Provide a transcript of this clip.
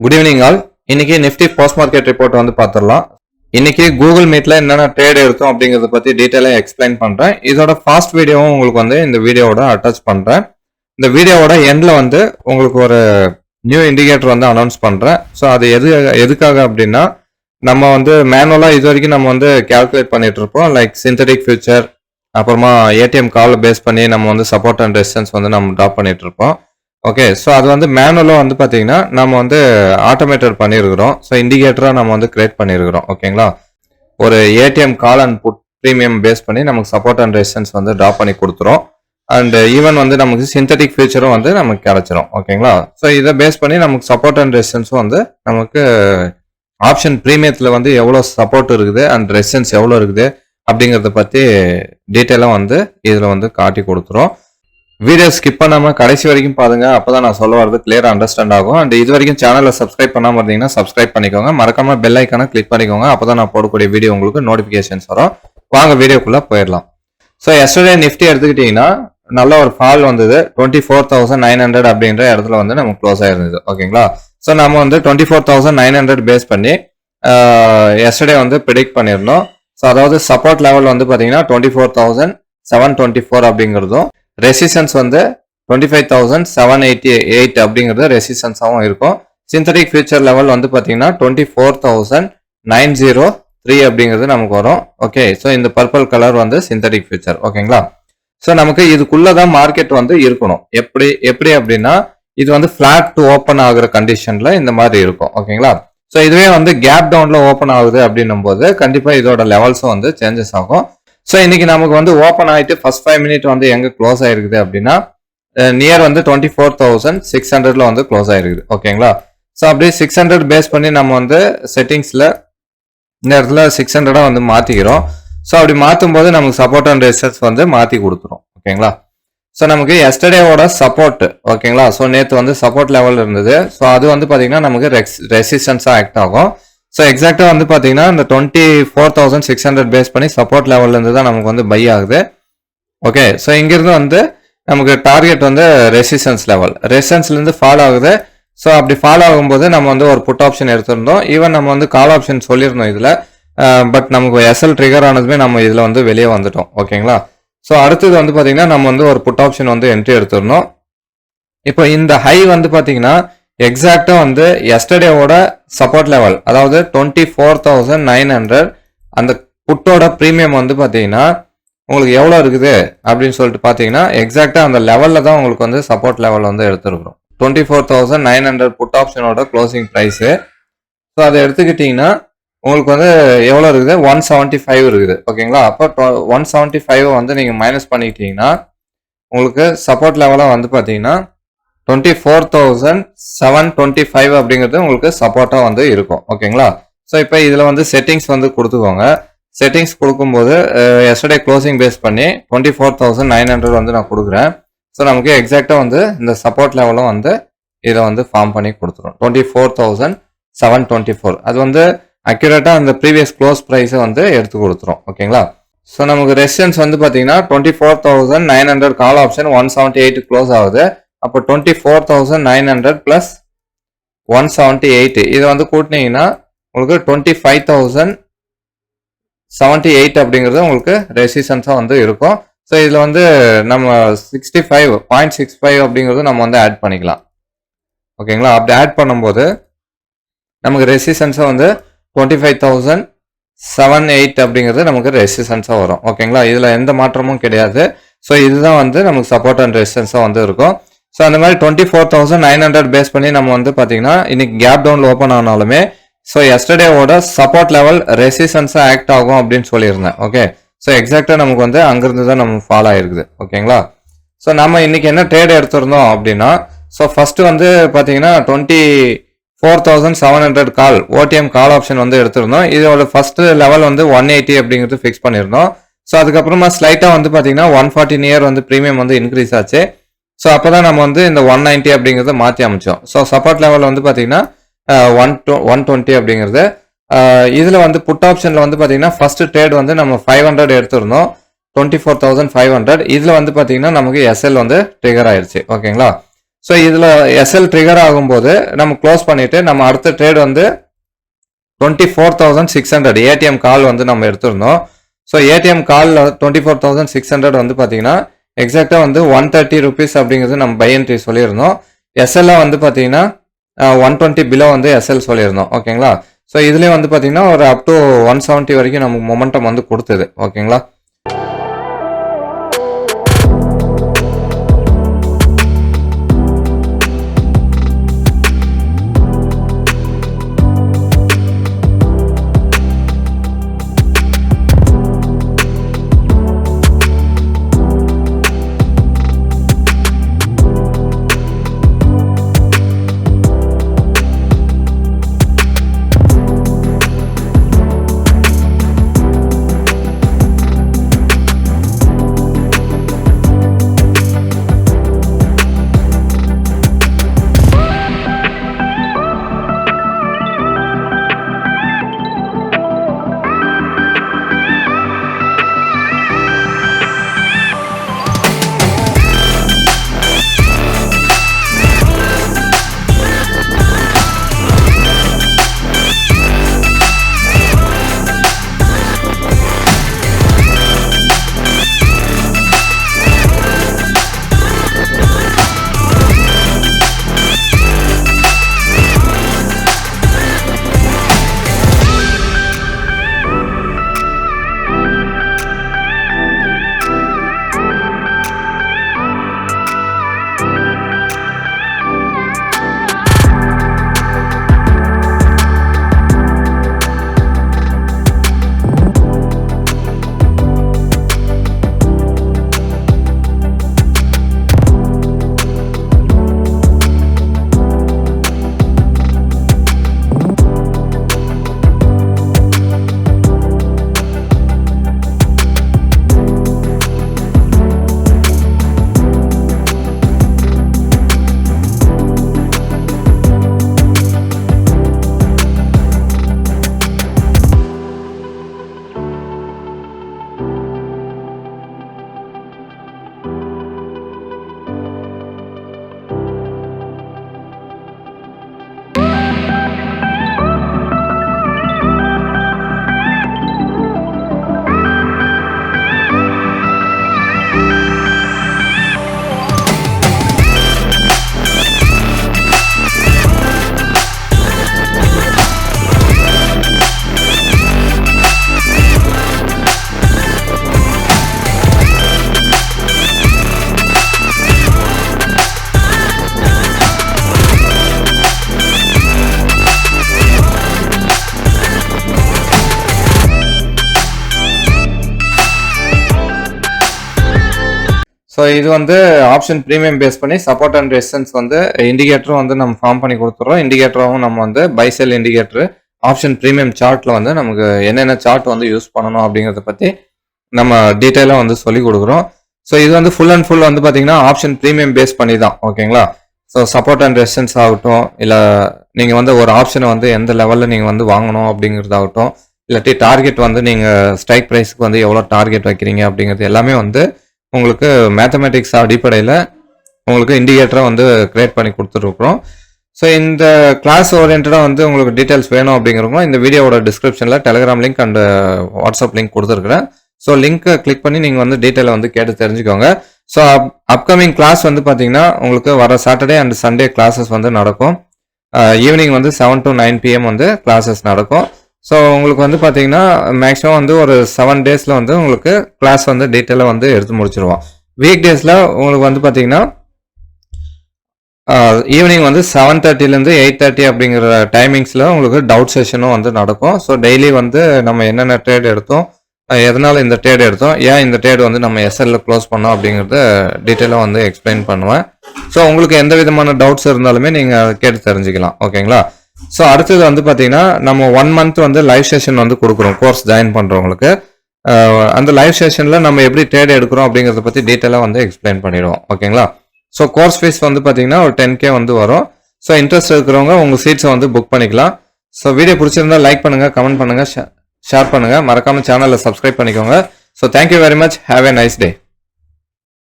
Good evening all. இன்னைக்கு Nifty post market report வந்து பார்த்துடலாம். இன்னைக்கு கூகுள் மீட்ல என்னென்ன ட்ரேட் எடுத்தோம் அப்படிங்கறத பத்தி டீட்டெயிலாக எக்ஸ்பிளைன் பண்றேன். இதோட ஃபாஸ்ட் வீடியோவும் உங்களுக்கு வந்து இந்த வீடியோவோட அட்டாச் பண்றேன். இந்த வீடியோவோட எண்ட்ல வந்து உங்களுக்கு ஒரு நியூ இண்டிகேட்டர் வந்து அனௌன்ஸ் பண்றேன். ஸோ அது எதுக்காக அப்படின்னா, நம்ம வந்து மேனுவலா இது வரைக்கும் நம்ம வந்து கால்குலேட் பண்ணிட்டு இருப்போம். லைக் சிந்தடிக் ஃபியூச்சர், அப்புறமா ஏடிஎம் கால் பேஸ் பண்ணி நம்ம வந்து சப்போர்ட் அண்ட் ரெசிஸ்டன்ஸ் வந்து நம்ம ட்ராப் பண்ணிட்டு இருப்போம். ஓகே, ஸோ அது வந்து மேனுவலாக வந்து பார்த்தீங்கன்னா நம்ம வந்து ஆட்டோமேட்டட் பண்ணியிருக்கிறோம். ஸோ இண்டிகேட்டராக நம்ம வந்து கிரியேட் பண்ணியிருக்கிறோம். ஓகேங்களா, ஒரு ATM call and put premium base பண்ணி நமக்கு சப்போர்ட் அண்ட் ரெசிஸ்டன்ஸ் வந்து ட்ராப் பண்ணி கொடுத்துரும். அண்ட் ஈவன் வந்து நமக்கு சிந்தட்டிக் ஃபியூச்சரும் வந்து நமக்கு கிடைச்சிரும். ஓகேங்களா, ஸோ இதை பேஸ் பண்ணி நமக்கு சப்போர்ட் அண்ட் ரெசிஸ்டன்ஸும் வந்து நமக்கு ஆப்ஷன் ப்ரீமியத்தில் வந்து எவ்வளோ சப்போர்ட் இருக்குது அண்ட் ரெசிஸ்டன்ஸ் எவ்வளோ இருக்குது அப்படிங்கிறத பற்றி டீட்டெயிலாக வந்து இதில் வந்து காட்டி கொடுத்துரும். வீடியோ ஸ்கிப் பண்ணாமல் கடைசி வரைக்கும் பாருங்க, அப்போதான் நான் சொல்ல வரது கிளியரா அண்டர்ஸ்டாண்ட் ஆகும். அண்ட் இது வரைக்கும் சேனலை சப்ஸ்கிரைப் பண்ணாமல் இருந்தீங்கன்னா சப்ஸ்கிரைப் பண்ணிக்கோங்க. மறக்காம பெல் ஐக்கான கிளிக் பண்ணிக்கோங்க. அப்போதான் நான் போடக்கூடிய வீடியோ உங்களுக்கு நோட்டிஃபிகேஷன்ஸ் வரும். வாங்க வீடியோக்குள்ள போயிடலாம். ஸோ எஸ்டர்டே நிஃப்டி எடுத்துக்கிட்டீங்கன்னா நல்ல ஒரு ஃபால் வந்தது. 24,900 அப்படின்ற இடத்துல வந்து நம்ம க்ளோஸ் ஆயிருந்தது. ஓகேங்களா, ஸோ நம்ம வந்து 24,900 பேஸ் பண்ணி எஸ்டர்டே வந்து ப்ரிடிக்ட் பண்ணியிருந்தோம். ஸோ அதாவது சப்போர்ட் லெவல் வந்து பார்த்தீங்கன்னா 24,724 அப்படிங்கிறதும், ரெசிஸ்டன்ஸ் வந்து 25,788 அப்படிங்கிறது ரெசிஸ்டன்ஸாகவும் இருக்கும். சிந்தடிக் ஃபியூச்சர் லெவல் வந்து பார்த்தீங்கன்னா 24,903 அப்படிங்கிறது நமக்கு வரும். ஓகே, ஸோ இந்த பர்பிள் கலர் வந்து சிந்தடிக் ஃபியூச்சர். ஓகேங்களா, ஸோ நமக்கு இதுக்குள்ளதான் மார்க்கெட் வந்து இருக்கணும். எப்படி அப்படின்னா, இது வந்து ஃபிளாட் டு ஓப்பன் ஆகுற கண்டிஷன்ல இந்த மாதிரி இருக்கும். ஓகேங்களா, ஸோ இதுவே வந்து கேப் டவுன்ல ஓப்பன் ஆகுது அப்படின்னும் போது கண்டிப்பா இதோட லெவல்ஸும் வந்து சேஞ்சஸ் ஆகும். ஸோ இன்னைக்கு நமக்கு வந்து ஓப்பன் ஆகிட்டு ஃபர்ஸ்ட் 5 மினிட் வந்து எங்க க்ளோஸ் ஆயிருக்குது அப்படின்னா, நியர் வந்து 24,600 வந்து க்ளோஸ் ஆயிருக்குது. ஓகேங்களா, ஸோ அப்படியே 600 பேஸ் பண்ணி நம்ம வந்து செட்டிங்ஸ்ல இந்த இடத்துல 600 வந்து மாத்திக்கிறோம். ஸோ அப்படி மாற்றும் போது நமக்கு சப்போர்ட் அண்ட் ரெசிஸ்டன்ஸ் வந்து மாத்தி கொடுத்துரும். ஓகேங்களா, ஸோ நமக்கு எஸ்டர்டேவோட சப்போர்ட். ஓகேங்களா, ஸோ நேற்று வந்து சப்போர்ட் லெவல் இருந்தது. ஸோ அது வந்து பாத்தீங்கன்னா நமக்கு ரெசிஸ்டன்ஸா ஆக்ட் ஆகும். ஸோ எக்ஸாக்டா வந்து பாத்தீங்கன்னா இந்த 24,600 பேஸ் பண்ணி சப்போர்ட் லெவல்ல இருந்து தான் நமக்கு வந்து பை ஆகுது. ஓகே, ஸோ இங்கிருந்து வந்து நமக்கு டார்கெட் வந்து ரெசிஸ்டன்ஸ் லெவல், ரெசிஸ்டன்ஸ்ல இருந்து ஃபால் ஆகுது. ஸோ அப்படி ஃபால் ஆகும்போது நம்ம வந்து ஒரு புட் ஆப்ஷன் எடுத்திருந்தோம். ஈவன் நம்ம வந்து கால் ஆப்ஷன் சொல்லியிருந்தோம் இதுல. பட் நமக்கு எஸ்எல் ட்ரிகர் ஆனதுமே நம்ம இதுல வந்து வெளியே வந்துட்டோம். ஓகேங்களா, ஸோ அடுத்தது வந்து பாத்தீங்கன்னா நம்ம வந்து ஒரு புட் ஆப்ஷன் வந்து என்ட்ரி எடுத்திருந்தோம். இப்போ இந்த ஹை வந்து பாத்தீங்கன்னா எக்ஸாக்டா வந்து எஸ்டர்டேவோட சப்போர்ட் லெவல், அதாவது 24,900 அந்த புட்டோட ப்ரீமியம் வந்து பாத்தீங்கன்னா உங்களுக்கு எவ்வளவு இருக்குது அப்படின்னு சொல்லிட்டு பாத்தீங்கன்னா எக்ஸாக்டா அந்த லெவல்ல தான் உங்களுக்கு வந்து சப்போர்ட் லெவல் வந்து எடுத்துருக்கோம். 24,900 புட் ஆப்ஷனோட க்ளோசிங் பிரைஸ். ஸோ அதை எடுத்துக்கிட்டீங்கன்னா உங்களுக்கு வந்து எவ்வளவு இருக்குது, 175 இருக்குது. ஓகேங்களா, அப்போ 175 வந்து நீங்க மைனஸ் பண்ணிக்கிட்டீங்கன்னா உங்களுக்கு சப்போர்ட் லெவலா வந்து பாத்தீங்கன்னா 24,725 அப்படிங்கிறது உங்களுக்கு சப்போர்ட்டா வந்து இருக்கும். ஓகேங்களா, ஸோ இப்போ இதுல வந்து செட்டிங்ஸ் வந்து கொடுத்துக்கோங்க. செட்டிங்ஸ் கொடுக்கும்போது எஸ்டர்டே க்ளோசிங் பேஸ் பண்ணி 24,900 வந்து நான் கொடுக்குறேன். ஸோ நமக்கு எக்ஸாக்டா வந்து இந்த சப்போர்ட் லெவலும் வந்து இதை வந்து ஃபார்ம் பண்ணி கொடுத்துரும். 24,724 அது வந்து அக்யூரேட்டா அந்த ப்ரீவியஸ் க்ளோஸ் ப்ரைஸை வந்து எடுத்து கொடுத்துரும். ஓகேங்களா, ஸோ நமக்கு ரெசிஸ்டன்ஸ் வந்து பாத்தீங்கன்னா 24,900 கால் ஆப்ஷன் 178 க்ளோஸ் ஆகுது. அப்போ 24,900 பிளஸ் 178 இதை வந்து கூட்டினீங்கன்னா உங்களுக்கு 25,078 அப்படிங்கிறது உங்களுக்கு ரெசிஸ்டன்ஸா வந்து இருக்கும். ஸோ இதுல வந்து நம்ம 65.65 அப்படிங்கிறது நம்ம வந்து ஆட் பண்ணிக்கலாம். ஓகேங்களா, அப்படி ஆட் பண்ணும்போது நமக்கு ரெசிஸ்டன்ஸா வந்து 25,078 அப்படிங்கிறது நமக்கு ரெசிஸ்டன்ஸா வரும். ஓகேங்களா, இதுல எந்த மாற்றமும் கிடையாது. ஸோ இதுதான் வந்து நமக்கு சப்போர்ட் அண்ட் ரெசிஸ்டன்ஸா வந்து இருக்கும். ஸோ அந்த மாதிரி 24,900 பேஸ் பண்ணி நம்ம வந்து பாத்தீங்கன்னா இன்னைக்கு கேப் டவுன்ல ஓப்பன் ஆனாலுமே ஸோ எஸ்டர்டேவோட சப்போர்ட் லெவல் ரெசிஸ்டன்ஸா ஆக்ட் ஆகும் அப்படின்னு சொல்லியிருந்தேன். ஓகே, ஸோ எக்ஸாக்டா நமக்கு வந்து அங்கிருந்து தான் நம்ம ஃபாலோ ஆயிருக்குது. ஓகேங்களா, ஸோ நம்ம இன்னைக்கு என்ன ட்ரேட் எடுத்திருந்தோம் அப்படின்னா, ஸோ ஃபர்ஸ்ட் வந்து பாத்தீங்கன்னா 24,700 கால் ஓடிஎம் கால் ஆப்ஷன் வந்து எடுத்திருந்தோம். இதோட ஃபர்ஸ்ட் லெவல் வந்து 180 அப்படிங்கிறது ஃபிக்ஸ் பண்ணியிருந்தோம். ஸோ அதுக்கப்புறமா ஸ்லைட்டா வந்து பாத்தீங்கன்னா 140 நியர் வந்து ப்ரீமியம் வந்து இன்க்ரீஸ் ஆச்சு. ஸோ அப்போதான் நம்ம வந்து இந்த 190 அப்படிங்கிறத மாற்றி அமைச்சோம். ஸோ சப்போர்ட் லெவல் வந்து பார்த்தீங்கன்னா 120 அப்படிங்கிறது. இதில் வந்து புட் ஆப்ஷனில் வந்து பார்த்தீங்கன்னா ஃபர்ஸ்ட் ட்ரேட் வந்து நம்ம 500 எடுத்திருந்தோம், 24,500. இதில் வந்து பார்த்தீங்கன்னா நமக்கு எஸ்எல் வந்து ட்ரிகர் ஆயிடுச்சு. ஓகேங்களா, ஸோ இதில் எஸ்எல் ட்ரிகர் ஆகும்போது நம்ம க்ளோஸ் பண்ணிட்டு நம்ம அடுத்த ட்ரேட் வந்து 24,600 ஏடிஎம் கால் வந்து நம்ம எடுத்திருந்தோம். ஸோ ஏடிஎம் காலில் 24,600 வந்து பார்த்தீங்கன்னா எக்ஸாக்டாக வந்து 130 rupees அப்படிங்கிறது நம்ம பை என்ட்ரி சொல்லியிருந்தோம். எஸ்எல்ல வந்து பார்த்தீங்கன்னா 120 பிலோ வந்து எஸ்எல் சொல்லியிருந்தோம். ஓகேங்களா? ஸோ இதுலேயும் வந்து பார்த்தீங்கன்னா ஒரு அப் டு 170 வரைக்கும் நமக்கு மொமெண்டம் வந்து கொடுத்தது. ஓகேங்களா? ஸோ இது வந்து ஆப்ஷன் ப்ரீமியம் பேஸ் பண்ணி சப்போர்ட் அண்ட் ரெசிஸ்டன்ஸ் வந்து இண்டிகேட்டரும் வந்து நம்ம ஃபார்ம் பண்ணி கொடுத்துறோம். இண்டிகேட்டரும் நம்ம வந்து பைசெல் இண்டிகேட்டர் ஆப்ஷன் ப்ரீமியம் சார்ட்டில் வந்து நமக்கு என்னென்ன சார்ட் வந்து யூஸ் பண்ணணும் அப்படிங்கிறத பற்றி நம்ம டீட்டெயிலாக வந்து சொல்லி கொடுக்குறோம். ஸோ இது வந்து ஃபுல் அண்ட் ஃபுல் வந்து பார்த்தீங்கன்னா ஆப்ஷன் ப்ரீமியம் பேஸ் பண்ணி தான். ஓகேங்களா? ஸோ சப்போர்ட் அண்ட் ரெசிஸ்டன்ஸ் ஆகட்டும், இல்லை நீங்கள் வந்து ஒரு ஆப்ஷனை வந்து எந்த லெவலில் நீங்கள் வந்து வாங்கணும் அப்படிங்கிறதாகட்டும், இல்லாட்டி டார்கெட் வந்து நீங்கள் ஸ்ட்ரைக் ப்ரைஸுக்கு வந்து எவ்வளோ டார்கெட் வைக்கிறீங்க அப்படிங்கிறது எல்லாமே வந்து உங்களுக்கு மேத்தமெட்டிக்ஸ் அடிப்படையில் உங்களுக்கு இண்டிகேட்டரை வந்து கிரியேட் பண்ணி கொடுத்துருக்குறோம். ஸோ இந்த கிளாஸ் ஓரியன்டாக வந்து உங்களுக்கு டீட்டெயில்ஸ் வேணும் அப்படிங்கிறவங்க இந்த வீடியோவோட டிஸ்கிரிப்ஷனில் Telegram link and WhatsApp link கொடுத்துருக்குறேன். ஸோ லிங்க்கை கிளிக் பண்ணி நீங்கள் வந்து டீட்டெயிலை வந்து கேட்டு தெரிஞ்சுக்கோங்க. ஸோ அப்கமிங் கிளாஸ் வந்து பார்த்தீங்கன்னா உங்களுக்கு வர சாட்டர்டே அண்ட் சண்டே கிளாஸஸ் வந்து நடக்கும். ஈவினிங் வந்து 7 to 9 PM வந்து கிளாஸஸ் நடக்கும். ஸோ உங்களுக்கு வந்து பார்த்தீங்கன்னா மேக்ஸிமம் வந்து ஒரு 7 டேஸில் வந்து உங்களுக்கு கிளாஸ் வந்து டீட்டெயிலாக வந்து எடுத்து முடிச்சிருவோம். வீக் டேஸில் உங்களுக்கு வந்து பார்த்தீங்கன்னா ஈவினிங் வந்து 7:30லேருந்து 8:30 அப்படிங்கிற டைமிங்ஸில் உங்களுக்கு டவுட் செஷனும் வந்து நடக்கும். ஸோ டெய்லி வந்து நம்ம என்னென்ன ட்ரேட் எடுத்தோம், எதனால் இந்த ட்ரேட் எடுத்தோம், ஏன் இந்த ட்ரேட் வந்து நம்ம எஸ்எல்ல க்ளோஸ் பண்ணோம் அப்படிங்கிறத டீட்டெயிலாக வந்து எக்ஸ்பிளைன் பண்ணுவேன். ஸோ உங்களுக்கு எந்த விதமான டவுட்ஸ் இருந்தாலுமே நீங்கள் கேட்டு தெரிஞ்சுக்கலாம். ஓகேங்களா? ஸோ அடுத்தது வந்து பார்த்தீங்கன்னா நம்ம 1 month வந்து லைவ் செஷன் வந்து கொடுக்குறோம் கோர்ஸ் ஜாயின் பண்ணுறவங்களுக்கு. அந்த லைவ் செஷனில் நம்ம எப்படி ட்ரேட் எடுக்கிறோம் அப்படிங்கிறத பற்றி டீட்டெயிலாக வந்து எக்ஸ்பிளைன் பண்ணிடுவோம். ஓகேங்களா? ஸோ கோர்ஸ் ஃபீஸ் வந்து பார்த்தீங்கன்னா ஒரு 10K வந்து வரும். ஸோ இன்ட்ரெஸ்ட் இருக்கிறவங்க உங்கள் சீட்ஸை வந்து புக் பண்ணிக்கலாம். ஸோ வீடியோ பிடிச்சிருந்தா லைக் பண்ணுங்கள், கமெண்ட் பண்ணுங்கள், ஷேர் பண்ணுங்கள், மறக்காமல் சேனலில் சப்ஸ்கிரைப் பண்ணிக்கோங்க. So thank you very much. Have a nice day.